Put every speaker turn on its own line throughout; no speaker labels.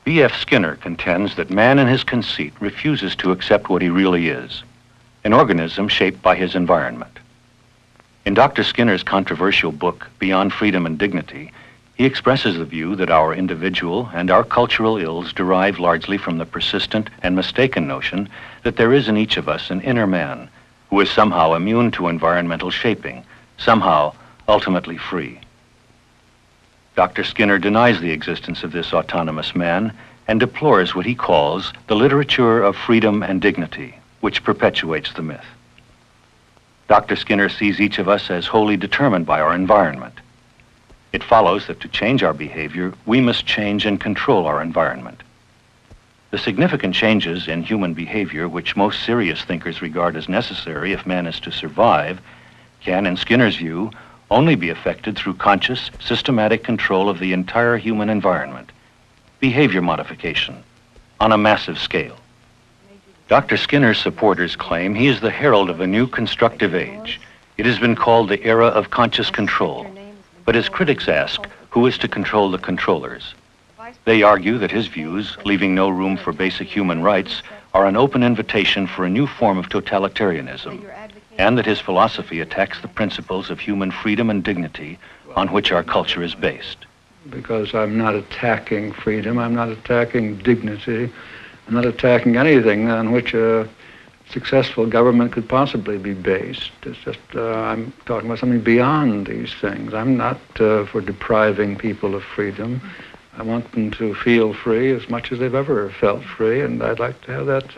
B.F. Skinner contends that man in his conceit refuses to accept what he really is, an organism shaped by his environment. In Dr. Skinner's controversial book, Beyond Freedom and Dignity, he expresses the view that our individual and our cultural ills derive largely from the persistent and mistaken notion that there is in each of us an inner man who is somehow immune to environmental shaping, somehow ultimately free. Dr. Skinner denies the existence of this autonomous man and deplores what he calls the literature of freedom and dignity, which perpetuates the myth. Dr. Skinner sees each of us as wholly determined by our environment. It follows that to change our behavior, we must change and control our environment. The significant changes in human behavior, which most serious thinkers regard as necessary if man is to survive, can, in Skinner's view, only be effected through conscious, systematic control of the entire human environment, behavior modification, on a massive scale. Dr. Skinner's supporters claim he is the herald of a new constructive age. It has been called the era of conscious control. But his critics ask, who is to control the controllers? They argue that his views, leaving no room for basic human rights, are an open invitation for a new form of totalitarianism, and that his philosophy attacks the principles of human freedom and dignity on which our culture is based.
Because I'm not attacking freedom, I'm not attacking dignity, I'm not attacking anything on which a successful government could possibly be based. It's just, I'm talking about something beyond these things. I'm not for depriving people of freedom. I want them to feel free as much as they've ever felt free, and I'd like to have that,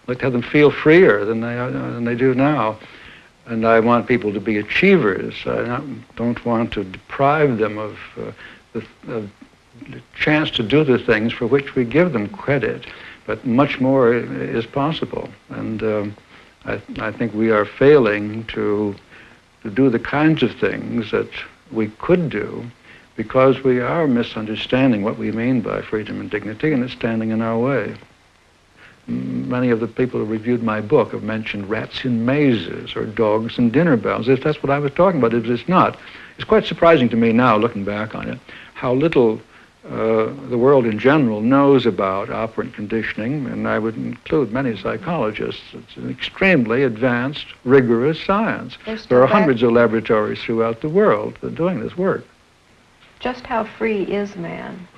like to have them feel freer than they do now. And I want people to be achievers. I don't want to deprive them of the chance to do the things for which we give them credit. But much more is possible, and I think we are failing to do the kinds of things that we could do because we are misunderstanding what we mean by freedom and dignity, and it's standing in our way. Many of the people who reviewed my book have mentioned rats in mazes or dogs in dinner bells. If that's what I was talking about, it's not. It's quite surprising to me now, looking back on it, how little the world in general knows about operant conditioning, and I would include many psychologists. It's an extremely advanced, rigorous science. There are hundreds of laboratories throughout the world that are doing this work.
Just how free is man?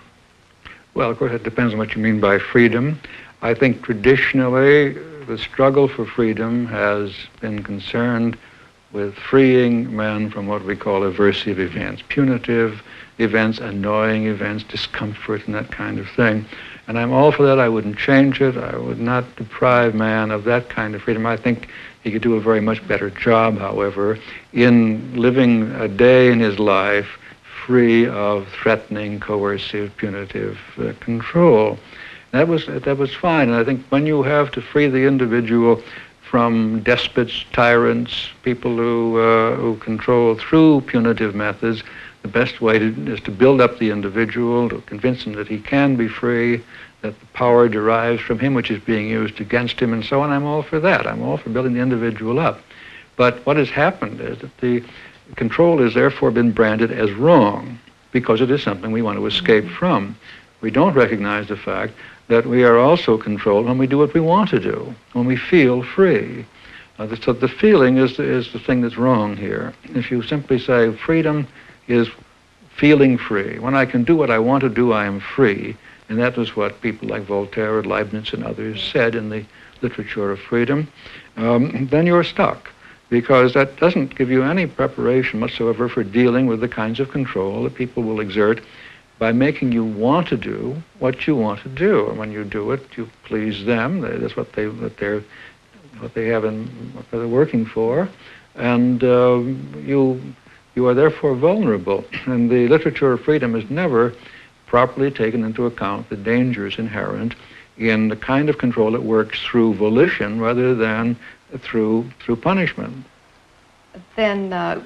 Well, of course, it depends on what you mean by freedom. I think traditionally the struggle for freedom has been concerned with freeing men from what we call aversive events, punitive events, annoying events, discomfort, and that kind of thing. And I'm all for that. I wouldn't change it. I would not deprive man of that kind of freedom. I think he could do a very much better job, however, in living a day in his life free of threatening, coercive, punitive control. That was fine. And I think when you have to free the individual from despots, tyrants, people who control through punitive methods, the best way is to build up the individual, to convince him that he can be free, that the power derives from him, which is being used against him, and so on. I'm all for that. I'm all for building the individual up. But what has happened is that the control has therefore been branded as wrong because it is something we want to escape from. We don't recognize the fact that we are also controlled when we do what we want to do, when we feel free. So the feeling is the thing that's wrong here. If you simply say freedom is feeling free, when I can do what I want to do, I am free, and that was what people like Voltaire and Leibniz and others said in the literature of freedom, then you're stuck, because that doesn't give you any preparation whatsoever for dealing with the kinds of control that people will exert by making you want to do what you want to do. And when you do it, you please them. That's what they have and what they're working for. And you are therefore vulnerable. And the literature of freedom has never properly taken into account the dangers inherent in the kind of control that works through volition rather than through punishment.
Then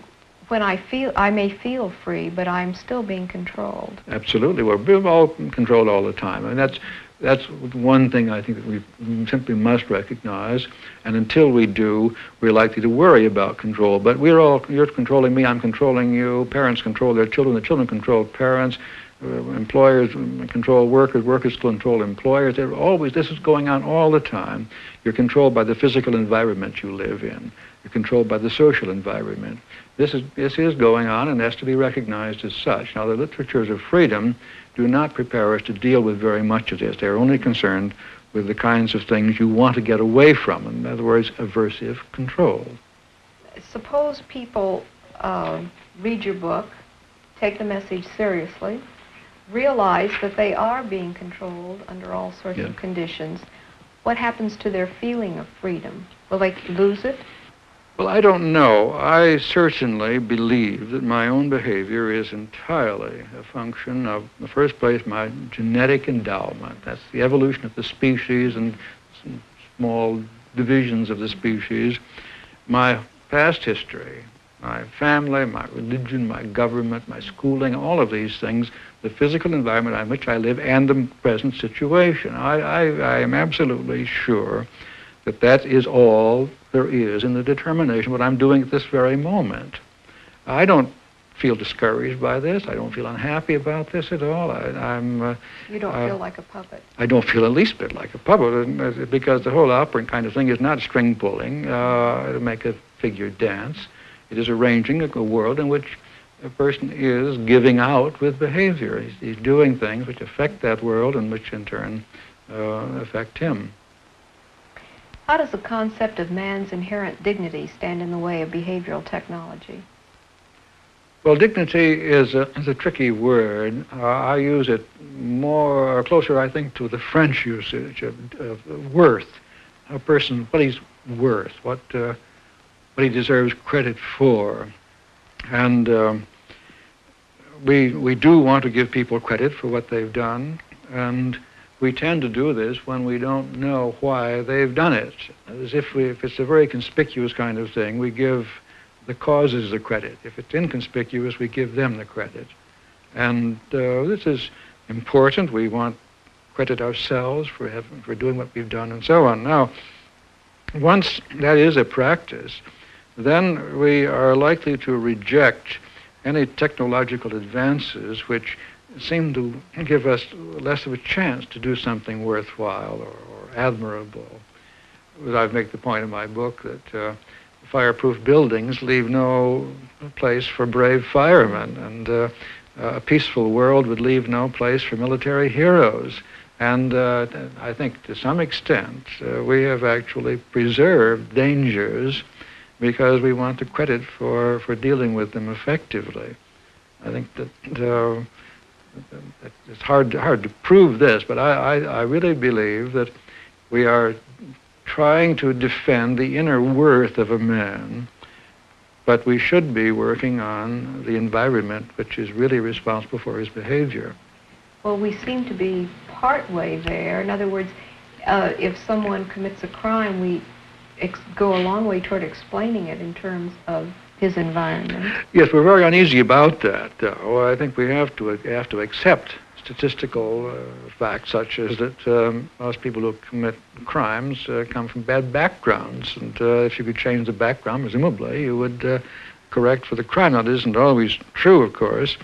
when I may feel free, but I'm still being controlled.
Absolutely. We're all controlled all the time. I mean, that's one thing I think that we simply must recognize. And until we do, we're likely to worry about control. But you're controlling me, I'm controlling you. Parents control their children control parents. employers control workers, workers control employers. This is going on all the time. You're controlled by the physical environment you live in. You're controlled by the social environment. This is going on and has to be recognized as such. Now, the literatures of freedom do not prepare us to deal with very much of this. They're only concerned with the kinds of things you want to get away from. In other words, aversive control.
Suppose people read your book, take the message seriously, realize that they are being controlled under all sorts of conditions. What happens to their feeling of freedom? Will they lose it?
Well, I don't know. I certainly believe that my own behavior is entirely a function of, in the first place, my genetic endowment. That's the evolution of the species and some small divisions of the species. My past history, my family, my religion, my government, my schooling, all of these things, the physical environment in which I live, and the present situation. I am absolutely sure that that is all there is in the determination of what I'm doing at this very moment. I don't feel discouraged by this. I don't feel unhappy about this at all.
You don't feel like a puppet?
I don't feel the least bit like a puppet, because the whole opera kind of thing is not string pulling to make a figure dance. It is arranging a world in which a person is giving out with behavior. He's doing things which affect that world and which in turn affect him.
How does the concept of man's inherent dignity stand in the way of behavioral technology?
Well, dignity is a tricky word. I use it more, or closer, I think, to the French usage of worth. A person, what he's worth, what he deserves credit for. And we do want to give people credit for what they've done, and we tend to do this when we don't know why they've done it. As if it's a very conspicuous kind of thing, we give the causes the credit. If it's inconspicuous, we give them the credit. And this is important. We want credit ourselves for doing what we've done and so on. Now, once that is a practice, then we are likely to reject any technological advances which seem to give us less of a chance to do something worthwhile or admirable. I make the point in my book that fireproof buildings leave no place for brave firemen, and a peaceful world would leave no place for military heroes. And I think to some extent we have actually preserved dangers because we want the credit for dealing with them effectively. I think that it's hard to prove this, but I really believe that we are trying to defend the inner worth of a man, but we should be working on the environment which is really responsible for his behavior.
Well, we seem to be partway there. In other words, if someone commits a crime, we go a long way toward explaining it in terms of his environment.
Yes, we're very uneasy about that, though. I think we have to accept statistical facts such as that most people who commit crimes come from bad backgrounds, and if you could change the background, presumably, you would correct for the crime. Now, that isn't always true, of course,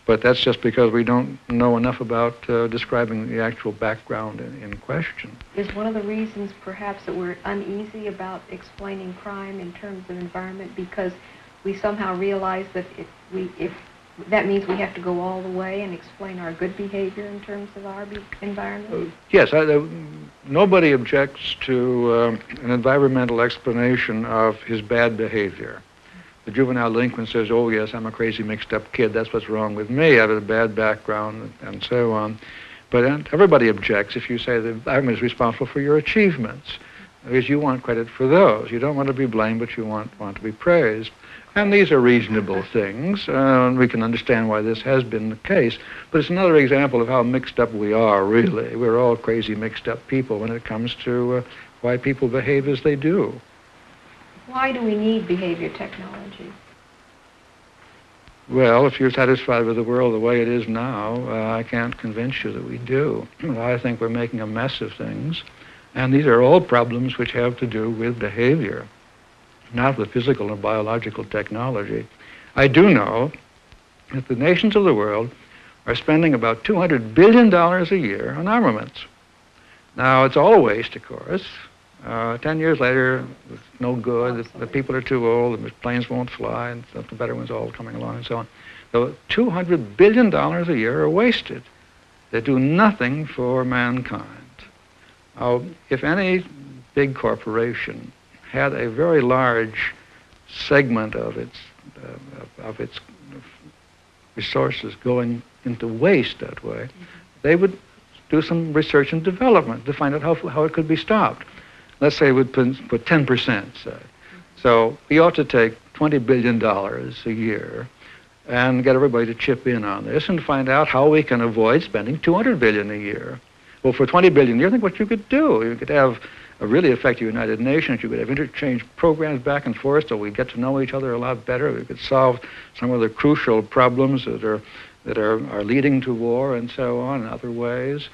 but that's just because we don't know enough about describing the actual background in question.
Is one of the reasons, perhaps, that we're uneasy about explaining crime in terms of environment because we somehow realize that if that means we have to go all the way and explain our good behavior in terms of our environment?
Yes, nobody objects to an environmental explanation of his bad behavior. The juvenile delinquent says, oh yes, I'm a crazy mixed up kid, that's what's wrong with me, I have a bad background and so on. But everybody objects if you say the environment is responsible for your achievements, because you want credit for those. You don't want to be blamed, but you want to be praised. And these are reasonable things, and we can understand why this has been the case. But it's another example of how mixed up we are, really. We're all crazy mixed up people when it comes to why people behave as they do.
Why do we need behavior technology?
Well, if you're satisfied with the world the way it is now, I can't convince you that we do. I think we're making a mess of things, and these are all problems which have to do with behavior, not with physical or biological technology. I do know that the nations of the world are spending about $200 billion a year on armaments. Now, it's all a waste, of course. 10 years later, it's no good. The people are too old, the planes won't fly, and the better ones are all coming along and so on. So $200 billion a year are wasted. They do nothing for mankind. Now, if any big corporation had a very large segment of its resources going into waste that way, they would do some research and development to find out how it could be stopped. Let's say we'd put 10%, say. So we ought to take $20 billion a year and get everybody to chip in on this and find out how we can avoid spending $200 billion a year. Well, for $20 billion a year, think what you could do. You could have a really effective United Nations. You could have interchange programs back and forth so we get to know each other a lot better. We could solve some of the crucial problems that are leading to war and so on in other ways.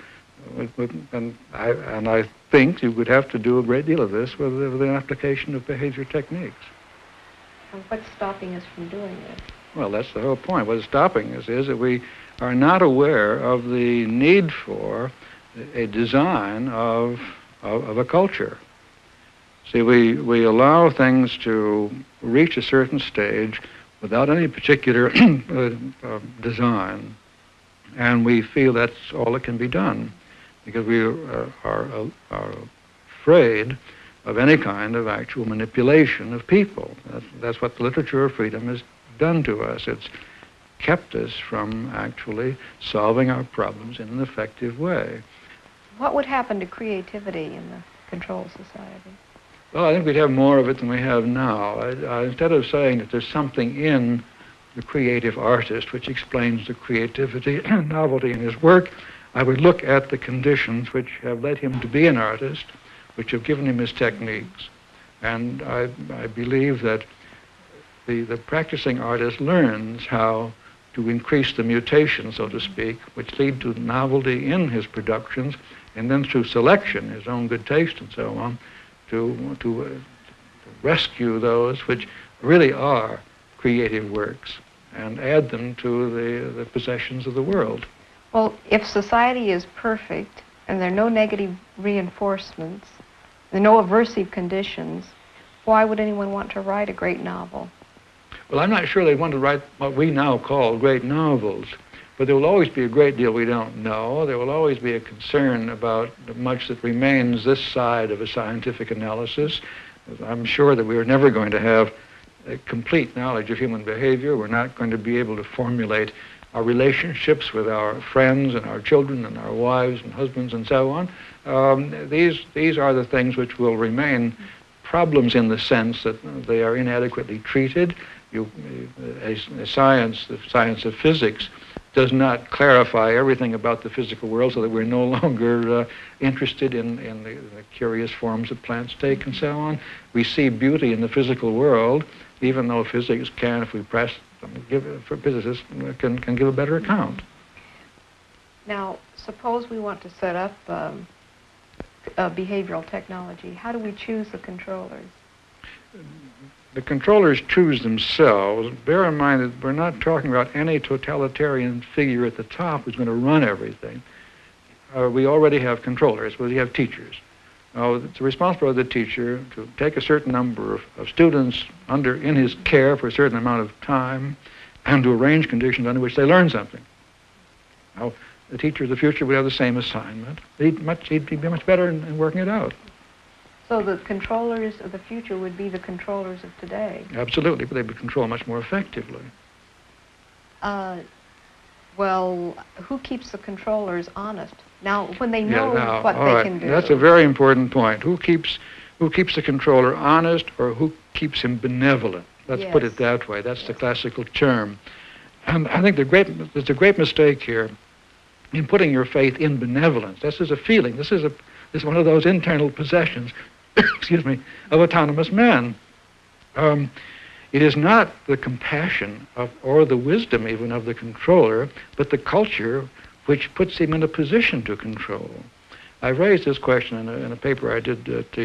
And I think you would have to do a great deal of this with an application of behavior techniques.
And what's stopping us from doing this?
Well, that's the whole point. What is stopping us is that we are not aware of the need for a design of a culture. See, we allow things to reach a certain stage without any particular design, and we feel that's all that can be done because we are afraid of any kind of actual manipulation of people. That's what the literature of freedom has done to us. It's kept us from actually solving our problems in an effective way.
What would happen to creativity in the control society?
Well, I think we'd have more of it than we have now. Instead of saying that there's something in the creative artist which explains the creativity and novelty in his work, I would look at the conditions which have led him to be an artist, which have given him his techniques. And I believe that the practicing artist learns how to increase the mutation, so to speak, which lead to novelty in his productions, and then through selection, his own good taste and so on, to rescue those which really are creative works and add them to the possessions of the world.
Well, if society is perfect and there are no negative reinforcements, there are no aversive conditions, why would anyone want to write a great novel?
Well, I'm not sure they want to write what we now call great novels, but there will always be a great deal we don't know. There will always be a concern about much that remains this side of a scientific analysis. I'm sure that we are never going to have a complete knowledge of human behavior. We're not going to be able to formulate our relationships with our friends and our children and our wives and husbands and so on. These are the things which will remain problems in the sense that they are inadequately treated. The science of physics does not clarify everything about the physical world so that we're no longer interested in the curious forms that plants take and so on. We see beauty in the physical world, even though physics can, if we press them, physicists can give a better account.
Now, suppose we want to set up behavioral technology. How do we choose the controllers?
The controllers choose themselves. Bear in mind that we're not talking about any totalitarian figure at the top who's going to run everything. We already have controllers. We have teachers. Now, it's the responsibility of the teacher to take a certain number of students in his care for a certain amount of time and to arrange conditions under which they learn something. Now, the teacher of the future would have the same assignment. He'd be much better in working it out.
So the controllers of the future would be the controllers of today?
Absolutely, but they would control much more effectively.
Well, who keeps the controllers honest? Now, when they know what they can do.
That's a very important point. Who keeps the controller honest, or who keeps him benevolent? Let's put it that way. That's the classical term. And I think there's a great mistake here in putting your faith in benevolence. This is a feeling. This is one of those internal possessions, excuse me, of autonomous man. It is not the compassion or the wisdom even of the controller, but the culture which puts him in a position to control. I raised this question in a paper I did at the